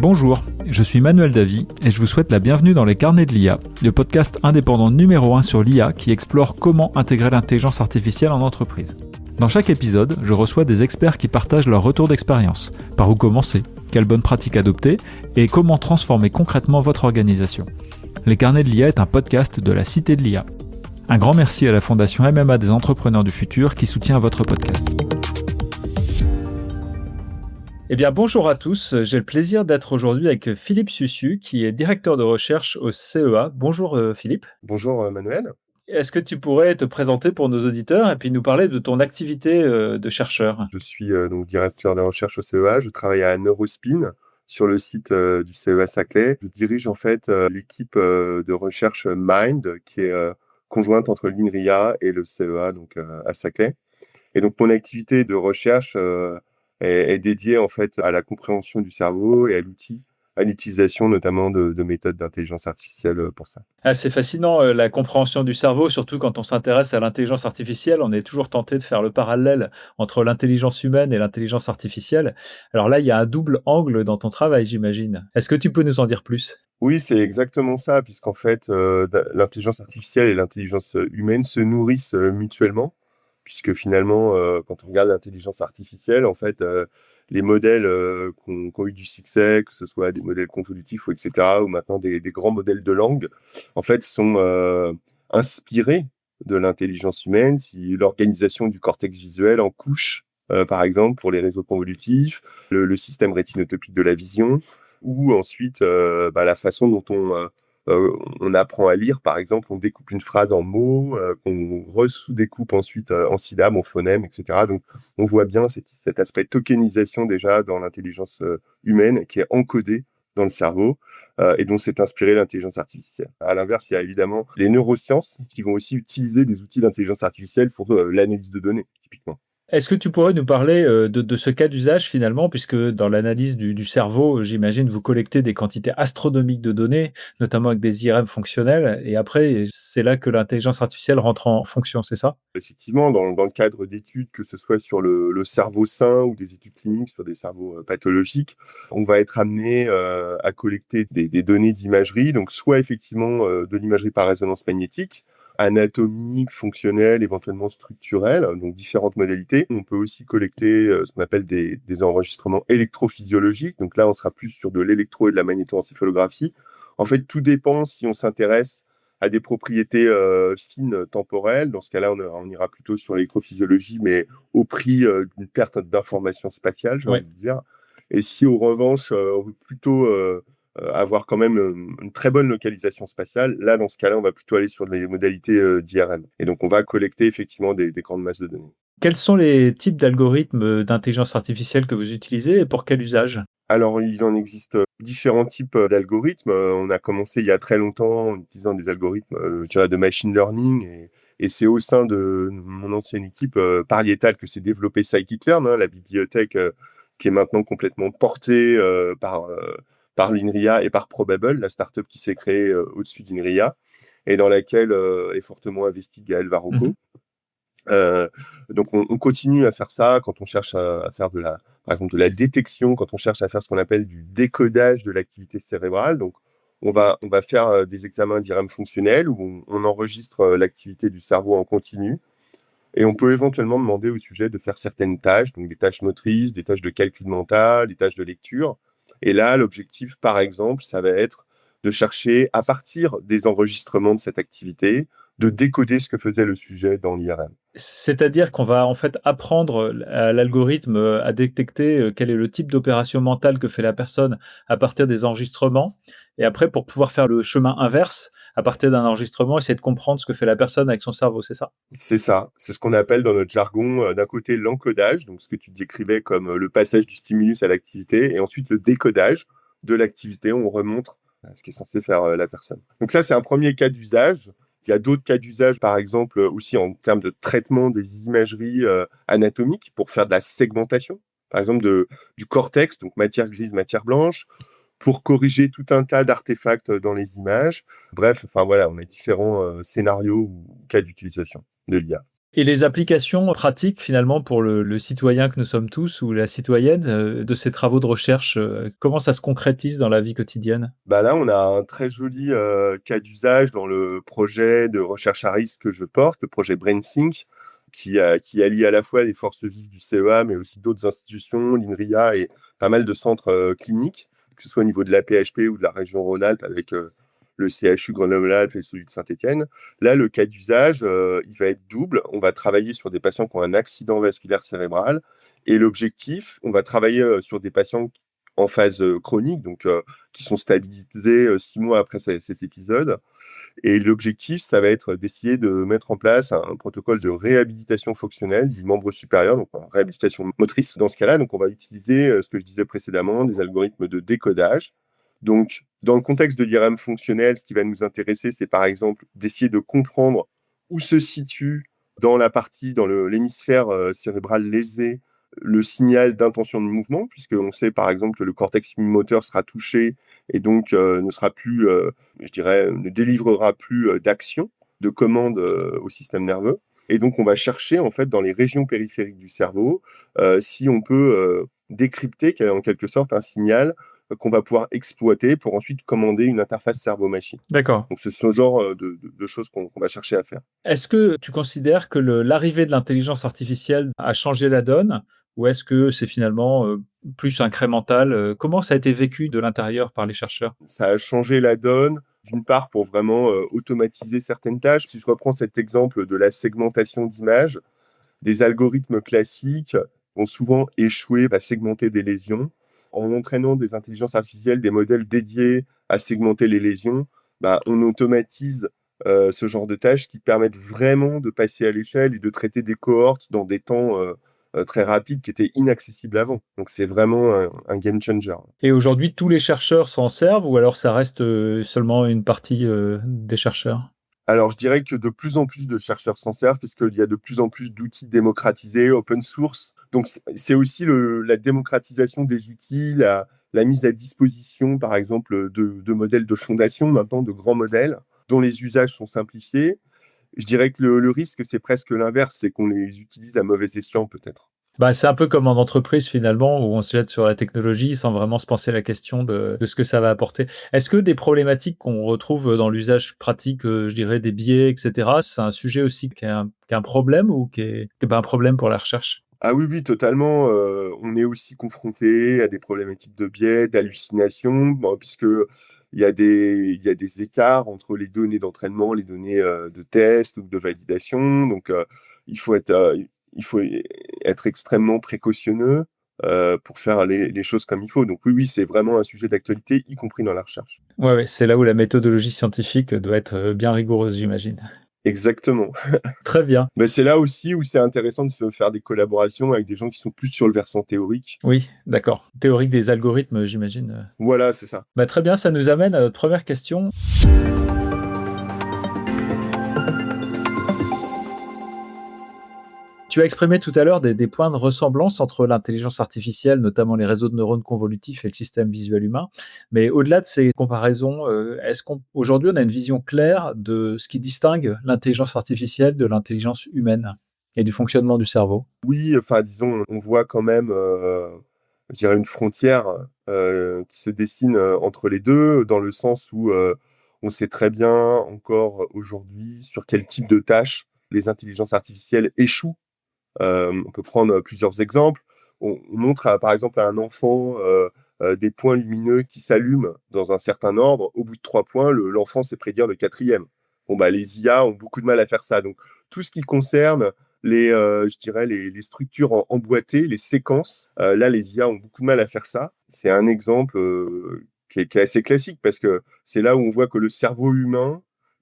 Bonjour, je suis Manuel Davy et je vous souhaite la bienvenue dans les Carnets de l'IA, le podcast indépendant numéro 1 sur l'IA qui explore comment intégrer l'intelligence artificielle en entreprise. Dans chaque épisode, je reçois des experts qui partagent leur retour d'expérience, par où commencer, quelles bonnes pratiques adopter et comment transformer concrètement votre organisation. Les Carnets de l'IA est un podcast de la Cité de l'IA. Un grand merci à la Fondation MMA des entrepreneurs du futur qui soutient votre podcast. Eh bien, bonjour à tous. J'ai le plaisir d'être aujourd'hui avec Philippe Suciu, qui est directeur de recherche au CEA. Bonjour Philippe. Bonjour Manuel. Est-ce que tu pourrais te présenter pour nos auditeurs et puis nous parler de ton activité de chercheur? Je suis donc directeur de recherche au CEA. Je travaille à Neurospin sur le site du CEA Saclay. Je dirige en fait l'équipe de recherche Mind qui est conjointe entre l'INRIA et le CEA donc à Saclay. Et donc mon activité de recherche est dédiée en fait à la compréhension du cerveau et à l'utilisation notamment de méthodes d'intelligence artificielle pour ça. Ah, c'est fascinant la compréhension du cerveau, surtout quand on s'intéresse à l'intelligence artificielle. On est toujours tenté de faire le parallèle entre l'intelligence humaine et l'intelligence artificielle. Alors là, il y a un double angle dans ton travail, j'imagine. Est-ce que tu peux nous en dire plus? Oui, c'est exactement ça, puisqu'en fait, l'intelligence artificielle et l'intelligence humaine se nourrissent mutuellement, puisque finalement, quand on regarde l'intelligence artificielle, en fait, les modèles qui ont eu du succès, que ce soit des modèles convolutifs ou etc., ou maintenant des grands modèles de langue, en fait, sont inspirés de l'intelligence humaine. Si l'organisation du cortex visuel en couche, par exemple, pour les réseaux convolutifs, le système rétinotopique de la vision, ou ensuite la façon dont on apprend à lire, par exemple, on découpe une phrase en mots, qu'on re-sous-découpe ensuite en syllabes, en phonèmes, etc. Donc, on voit bien cet aspect tokenisation déjà dans l'intelligence humaine qui est encodé dans le cerveau et dont s'est inspirée l'intelligence artificielle. À l'inverse, il y a évidemment les neurosciences qui vont aussi utiliser des outils d'intelligence artificielle pour l'analyse de données, typiquement. Est-ce que tu pourrais nous parler de ce cas d'usage finalement, puisque dans l'analyse du cerveau, j'imagine, vous collectez des quantités astronomiques de données, notamment avec des IRM fonctionnels, et après, c'est là que l'intelligence artificielle rentre en fonction, c'est ça? Effectivement, dans le cadre d'études, que ce soit sur le cerveau sain ou des études cliniques sur des cerveaux pathologiques, on va être amené à collecter des données d'imagerie, donc soit effectivement de l'imagerie par résonance magnétique, anatomique, fonctionnelle, éventuellement structurelle, donc différentes modalités. On peut aussi collecter ce qu'on appelle des enregistrements électrophysiologiques, donc là on sera plus sur de l'électro et de la magnétoencéphalographie. En fait, tout dépend si on s'intéresse à des propriétés fines temporelles. Dans ce cas-là, on ira plutôt sur l'électrophysiologie, mais au prix d'une perte d'information spatiale, j'ai Ouais. envie de dire. Et si, en revanche, on veut plutôt avoir quand même une très bonne localisation spatiale, là, dans ce cas-là, on va plutôt aller sur des modalités d'IRM. Et donc, on va collecter effectivement des grandes masses de données. Quels sont les types d'algorithmes d'intelligence artificielle que vous utilisez et pour quel usage? Alors, il en existe différents types d'algorithmes. On a commencé il y a très longtemps en utilisant des algorithmes de machine learning et c'est au sein de mon ancienne équipe Parietal que s'est développé Scikit-learn, la bibliothèque qui est maintenant complètement portée par l'INRIA et par Probable, la startup qui s'est créée au-dessus d'INRIA et dans laquelle est fortement investi Gaël Varocco. Mhm. Donc on continue à faire ça quand on cherche à faire par exemple de la détection, quand on cherche à faire ce qu'on appelle du décodage de l'activité cérébrale. Donc on va faire des examens d'IRM fonctionnels où on enregistre l'activité du cerveau en continu et on peut éventuellement demander au sujet de faire certaines tâches, donc des tâches motrices, des tâches de calcul mental, des tâches de lecture. Et là, l'objectif, par exemple, ça va être de chercher, à partir des enregistrements de cette activité, de décoder ce que faisait le sujet dans l'IRM. C'est-à-dire qu'on va en fait apprendre à l'algorithme à détecter quel est le type d'opération mentale que fait la personne à partir des enregistrements. Et après, pour pouvoir faire le chemin inverse, à partir d'un enregistrement, essayer de comprendre ce que fait la personne avec son cerveau, c'est ça? C'est ça, c'est ce qu'on appelle dans notre jargon, d'un côté l'encodage, donc ce que tu décrivais comme le passage du stimulus à l'activité, et ensuite le décodage de l'activité, on remonte ce qu'est censé faire la personne. Donc ça, c'est un premier cas d'usage. Il y a d'autres cas d'usage, par exemple, aussi en termes de traitement des imageries anatomiques pour faire de la segmentation, par exemple du cortex, donc matière grise, matière blanche, pour corriger tout un tas d'artefacts dans les images. Bref, enfin voilà, on a différents scénarios ou cas d'utilisation de l'IA. Et les applications pratiques finalement pour le citoyen que nous sommes tous ou la citoyenne, de ces travaux de recherche, comment ça se concrétise dans la vie quotidienne? Bah, là, on a un très joli, cas d'usage dans le projet de recherche à risque que je porte, le projet BrainSync, qui allie à la fois les forces vives du CEA, mais aussi d'autres institutions, l'INRIA et pas mal de centres, cliniques, que ce soit au niveau de la PHP ou de la région Rhône-Alpes avec, le CHU Grenoble-Alpes et celui de Saint-Étienne. Là, le cas d'usage, il va être double. On va travailler sur des patients qui ont un accident vasculaire cérébral et l'objectif, on va travailler, sur des patients en phase, chronique, donc qui sont stabilisés 6 mois après ces épisodes. Et l'objectif, ça va être d'essayer de mettre en place un protocole de réhabilitation fonctionnelle du membre supérieur, donc en réhabilitation motrice. Dans ce cas-là, donc on va utiliser ce que je disais précédemment, des algorithmes de décodage. Donc, dans le contexte de l'IRM fonctionnel, ce qui va nous intéresser, c'est par exemple d'essayer de comprendre où se situe dans l'hémisphère cérébral lésé le signal d'intention de mouvement, puisqu'on sait par exemple que le cortex immoteur sera touché et donc ne sera plus, je dirais, ne délivrera plus d'action, de commande au système nerveux. Et donc on va chercher en fait dans les régions périphériques du cerveau si on peut décrypter en quelque sorte un signal qu'on va pouvoir exploiter pour ensuite commander une interface cerveau-machine. D'accord. Donc c'est ce genre de choses qu'on va chercher à faire. Est-ce que tu considères que l'arrivée de l'intelligence artificielle a changé la donne? Ou est-ce que c'est finalement, plus incrémental? Comment ça a été vécu de l'intérieur par les chercheurs? Ça a changé la donne, d'une part pour vraiment automatiser certaines tâches. Si je reprends cet exemple de la segmentation d'images, des algorithmes classiques vont souvent échouer à segmenter des lésions. En entraînant des intelligences artificielles, des modèles dédiés à segmenter les lésions, bah, on automatise ce genre de tâches qui permettent vraiment de passer à l'échelle et de traiter des cohortes dans des temps très rapides qui étaient inaccessibles avant. Donc c'est vraiment un game changer. Et aujourd'hui, tous les chercheurs s'en servent ou alors ça reste, seulement une partie, des chercheurs? Alors, je dirais que de plus en plus de chercheurs s'en servent puisqu'il y a de plus en plus d'outils démocratisés, open source. Donc, c'est aussi la démocratisation des outils, la mise à disposition, par exemple, de modèles de fondation, maintenant de grands modèles, dont les usages sont simplifiés. Je dirais que le risque, c'est presque l'inverse, c'est qu'on les utilise à mauvais escient, peut-être. Bah, c'est un peu comme en entreprise finalement, où on se jette sur la technologie sans vraiment se penser la question de ce que ça va apporter. Est-ce que des problématiques qu'on retrouve dans l'usage pratique, je dirais des biais et cetera, c'est un sujet aussi qui est un problème ou qui est pas un problème pour la recherche? Ah oui, oui, totalement. On est aussi confronté à des problématiques de biais, d'hallucination, bon, puisque il y a des écarts entre les données d'entraînement, les données de test ou de validation. Donc, il faut être, il faut être extrêmement précautionneux pour faire les choses comme il faut. Donc oui, oui, c'est vraiment un sujet d'actualité, y compris dans la recherche. Ouais, ouais, c'est là où la méthodologie scientifique doit être, bien rigoureuse, j'imagine. Exactement. Très bien. Mais c'est là aussi où c'est intéressant de se faire des collaborations avec des gens qui sont plus sur le versant théorique. Oui, d'accord. Théorique des algorithmes, j'imagine. Voilà, c'est ça. Bah, très bien, ça nous amène à notre première question. Tu as exprimé tout à l'heure des points de ressemblance entre l'intelligence artificielle, notamment les réseaux de neurones convolutifs et le système visuel humain. Mais au-delà de ces comparaisons, est-ce qu'aujourd'hui on a une vision claire de ce qui distingue l'intelligence artificielle de l'intelligence humaine et du fonctionnement du cerveau? Oui, enfin, disons, on voit quand même, je dirais une frontière, qui se dessine, entre les 2, dans le sens où, on sait très bien encore aujourd'hui sur quel type de tâches les intelligences artificielles échouent. On peut prendre plusieurs exemples. On montre par exemple à un enfant des points lumineux qui s'allument dans un certain ordre. Au bout de 3 points, l'enfant sait prédire le quatrième. Bon, bah, les IA ont beaucoup de mal à faire ça. Donc, tout ce qui concerne je dirais les structures emboîtées, les séquences, là, les IA ont beaucoup de mal à faire ça. C'est un exemple qui est assez classique parce que c'est là où on voit que le cerveau humain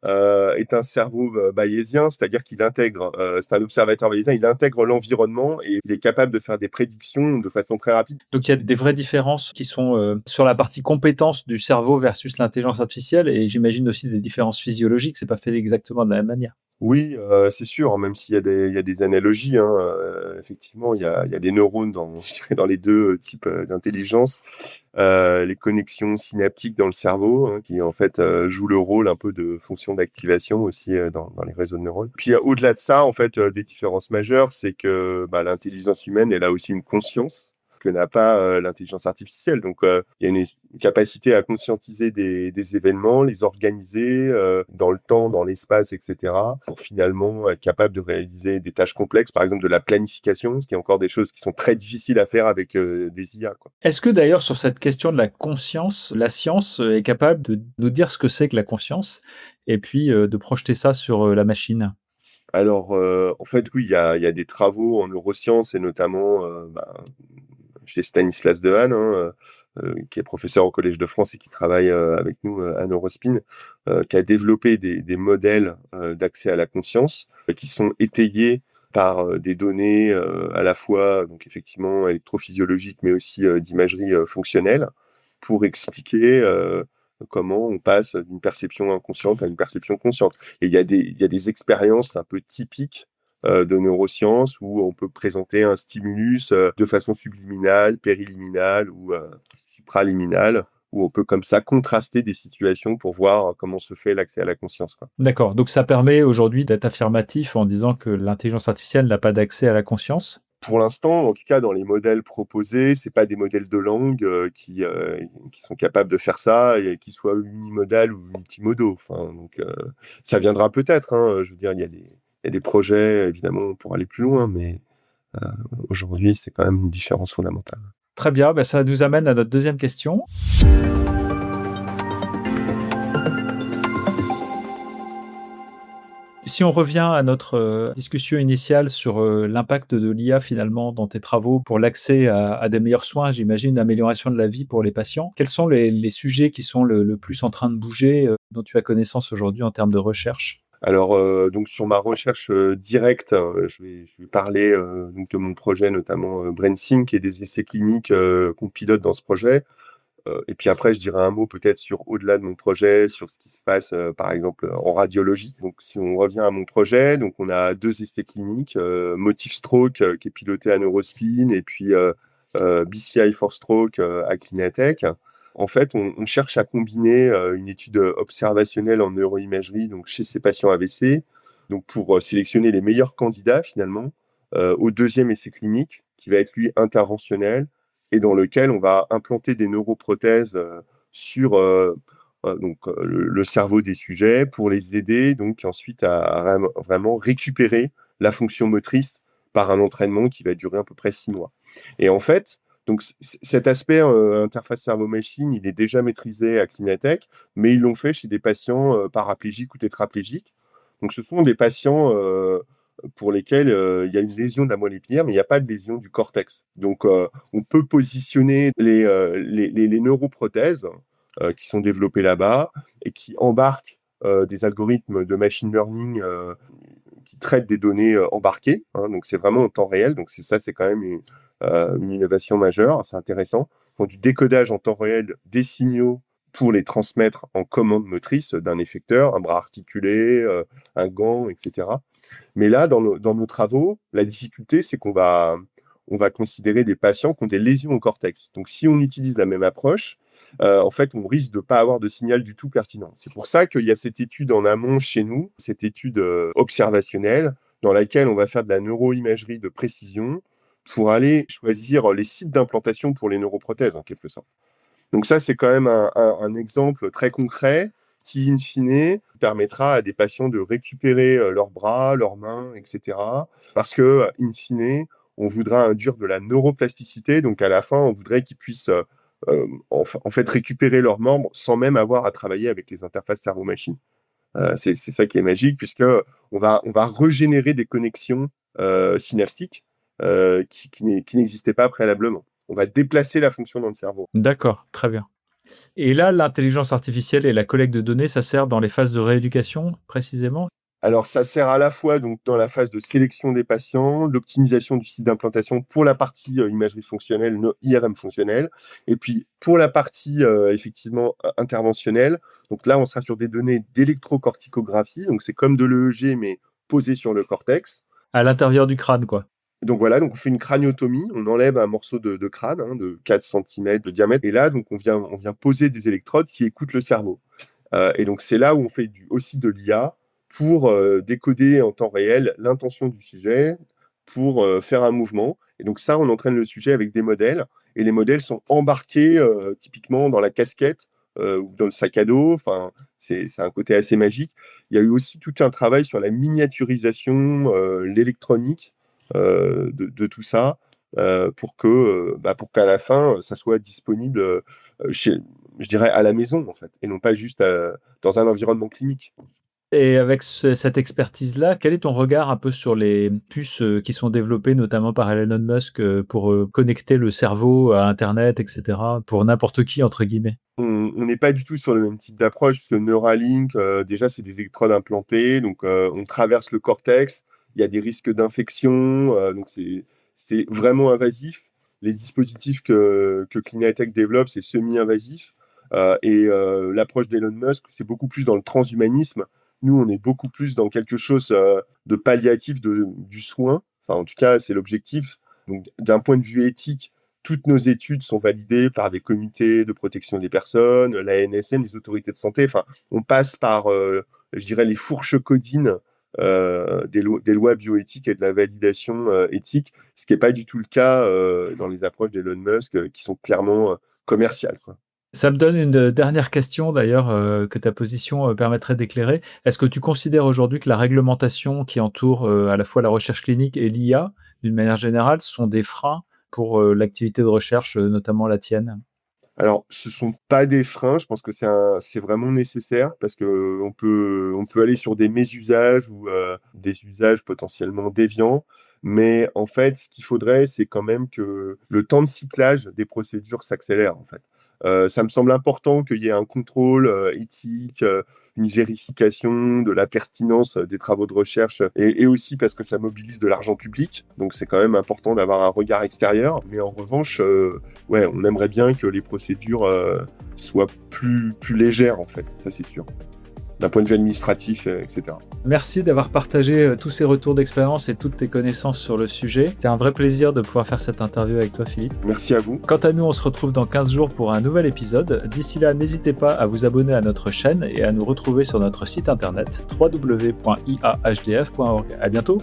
est un cerveau bayésien, c'est-à-dire qu'il intègre, c'est un observateur bayésien, il intègre l'environnement et il est capable de faire des prédictions de façon très rapide. Donc il y a des vraies différences qui sont, sur la partie compétence du cerveau versus l'intelligence artificielle et j'imagine aussi des différences physiologiques, c'est pas fait exactement de la même manière. Oui, c'est sûr, même s'il y a des analogies, hein, effectivement, il y a des neurones dans je dirais dans les 2 types, d'intelligence. Les connexions synaptiques dans le cerveau, hein, qui en fait, jouent le rôle un peu de fonction d'activation aussi, dans les réseaux de neurones. Puis, au-delà de ça, en fait, des différences majeures, c'est que, bah, l'intelligence humaine, elle a aussi une conscience que n'a pas, l'intelligence artificielle. Donc, il y a une capacité à conscientiser des événements, les organiser, dans le temps, dans l'espace et cetera, pour finalement être capable de réaliser des tâches complexes, par exemple de la planification, ce qui est encore des choses qui sont très difficiles à faire avec, des IA, quoi. Est-ce que d'ailleurs sur cette question de la conscience, la science, est capable de nous dire ce que c'est que la conscience et puis, de projeter ça sur, la machine? Alors, en fait, oui, il y a des travaux en neurosciences et notamment, chez Stanislas Dehaene, hein, qui est professeur au Collège de France et qui travaille, avec nous, à Neurospin, qui a développé des modèles, d'accès à la conscience, qui sont étayés par, des données, à la fois donc effectivement électrophysiologiques, mais aussi, d'imagerie, fonctionnelle, pour expliquer, comment on passe d'une perception inconsciente à une perception consciente. Et il y a des expériences un peu typiques, de neurosciences où on peut présenter un stimulus, de façon subliminale, périliminale ou, supraliminale, où on peut comme ça contraster des situations pour voir comment se fait l'accès à la conscience, quoi. D'accord, donc ça permet aujourd'hui d'être affirmatif en disant que l'intelligence artificielle n'a pas d'accès à la conscience? Pour l'instant, en tout cas dans les modèles proposés, c'est pas des modèles de langue, qui sont capables de faire ça et qui soient unimodales ou multimodaux. Enfin donc, ça viendra peut-être, hein, je veux dire, il y a des projets évidemment pour aller plus loin, mais, heu, aujourd'hui, c'est quand même une différence fondamentale. Très bien, bah, ça nous amène à notre deuxième question. Si on revient à notre, discussion initiale sur, l'impact de l'IA finalement dans tes travaux pour l'accès à des meilleurs soins, j'imagine, l'amélioration de la vie pour les patients. Quels sont les sujets qui sont le plus en train de bouger, dont tu as connaissance aujourd'hui en termes de recherche? Alors, donc sur ma recherche, directe, je vais parler, donc de mon projet notamment, BrainSync et des essais cliniques, qu'on pilote dans ce projet. Et puis après, je dirais un mot peut-être sur au-delà de mon projet, sur ce qui se passe, par exemple, en radiologie. Donc si on revient à mon projet, donc on a 2 essais cliniques, Motif Stroke, qui est piloté à Neurospin et puis, BCI for Stroke, à Clinatech. En fait, on cherche à combiner, une étude, observationnelle en neuroimagerie, donc chez ces patients AVC, donc pour, sélectionner les meilleurs candidats finalement, au 2e essai clinique qui va être lui interventionnel et dans lequel on va implanter des neuroprothèses, sur, donc, le cerveau des sujets pour les aider donc ensuite à vraiment récupérer la fonction motrice par un entraînement qui va durer à peu près 6 mois. Et en fait, donc cet aspect, interface cerveau-machine, il est déjà maîtrisé à Clinatech, mais ils l'ont fait chez des patients, paraplégiques ou tétraplégiques. Donc ce sont des patients, pour lesquels, il y a une lésion de la moelle épinière, mais il n'y a pas de lésion du cortex. Donc, on peut positionner les neuroprothèses, qui sont développées là-bas et qui embarquent, des algorithmes de machine learning, qui traitent des données, embarquées, hein. Donc c'est vraiment en temps réel, donc c'est quand même une innovation majeure, c'est intéressant. Ils font du décodage en temps réel des signaux pour les transmettre en commande motrice d'un effecteur, un bras articulé, un gant et cetera. Mais là, dans nos travaux, la difficulté, c'est qu'on va considérer des patients qui ont des lésions au cortex. Donc, si on utilise la même approche, en fait, on risque de pas avoir de signal du tout pertinent. C'est pour ça qu'il y a cette étude en amont chez nous, cette étude, observationnelle, dans laquelle on va faire de la neuroimagerie de précision pour aller choisir les sites d'implantation pour les neuroprothèses, en quelque sorte. Donc ça, c'est quand même un exemple très concret qui, in fine, permettra à des patients de récupérer, leurs bras, leurs mains et cetera. Parce que, in fine, on voudra induire de la neuroplasticité, donc à la fin, on voudrait qu'ils puissent, en fait récupérer leurs membres sans même avoir à travailler avec les interfaces cerveau-machine. C'est ça qui est magique puisque on va régénérer des connexions, synaptiques, qui n'existaient pas préalablement. On va déplacer la fonction dans le cerveau. D'accord, très bien. Et là, l'intelligence artificielle et la collecte de données, ça sert dans les phases de rééducation précisément? Alors ça sert à la fois donc dans la phase de sélection des patients, l'optimisation du site d'implantation pour la partie, imagerie fonctionnelle, IRM fonctionnelle et puis pour la partie, effectivement interventionnelle, donc là on sera sur des données d'électrocorticographie, donc c'est comme de l'EEG mais posé sur le cortex. À l'intérieur du crâne, quoi. Donc voilà, donc on fait une craniotomie, on enlève un morceau de crâne de 4 cm de diamètre, et là, donc on vient poser des électrodes qui écoutent le cerveau. Et donc c'est là où on fait aussi de l'IA pour décoder en temps réel l'intention du sujet, pour faire un mouvement. Et donc ça, on entraîne le sujet avec des modèles, et les modèles sont embarqués typiquement dans la casquette ou dans le sac à dos. Enfin, c'est un côté assez magique. Il y a eu aussi tout un travail sur la miniaturisation, l'électronique de tout ça, pour qu'à la fin, ça soit disponible je dirais, à la maison, en fait, et non pas juste dans un environnement clinique. Et avec cette expertise-là, quel est ton regard un peu sur les puces qui sont développées notamment par Elon Musk pour connecter le cerveau à Internet, etc., pour n'importe qui, entre guillemets? On n'est pas du tout sur le même type d'approche, parce que Neuralink, déjà, c'est des électrodes implantées, donc on traverse le cortex, il y a des risques d'infection, donc c'est vraiment invasif. Les dispositifs que Clinatech développe, c'est semi-invasif. L'approche d'Elon Musk, c'est beaucoup plus dans le transhumanisme. Nous, on est beaucoup plus dans quelque chose de palliatif du soin. Enfin, en tout cas, c'est l'objectif. Donc, d'un point de vue éthique, toutes nos études sont validées par des comités de protection des personnes, la NSM, les autorités de santé. Enfin, on passe par, je dirais, les fourches codines des lois bioéthiques et de la validation éthique, ce qui n'est pas du tout le cas dans les approches d'Elon Musk, qui sont clairement commerciales, quoi. Ça me donne une dernière question d'ailleurs que ta position permettrait d'éclairer. Est-ce que tu considères aujourd'hui que la réglementation qui entoure à la fois la recherche clinique et l'IA, d'une manière générale, sont des freins pour l'activité de recherche, notamment la tienne? Alors, ce ne sont pas des freins, je pense que c'est vraiment nécessaire, parce qu'on peut aller sur des mésusages ou des usages potentiellement déviants, mais en fait, ce qu'il faudrait, c'est quand même que le temps de cyclage des procédures s'accélère, en fait. Ça me semble important qu'il y ait un contrôle éthique, une vérification de la pertinence des travaux de recherche, et aussi parce que ça mobilise de l'argent public, donc c'est quand même important d'avoir un regard extérieur. Mais en revanche, ouais, on aimerait bien que les procédures soient plus légères, en fait, ça c'est sûr, d'un point de vue administratif, etc. Merci d'avoir partagé tous ces retours d'expérience et toutes tes connaissances sur le sujet. C'était un vrai plaisir de pouvoir faire cette interview avec toi, Philippe. Merci à vous. Quant à nous, on se retrouve dans 15 jours pour un nouvel épisode. D'ici là, n'hésitez pas à vous abonner à notre chaîne et à nous retrouver sur notre site internet www.iahdf.org. À bientôt!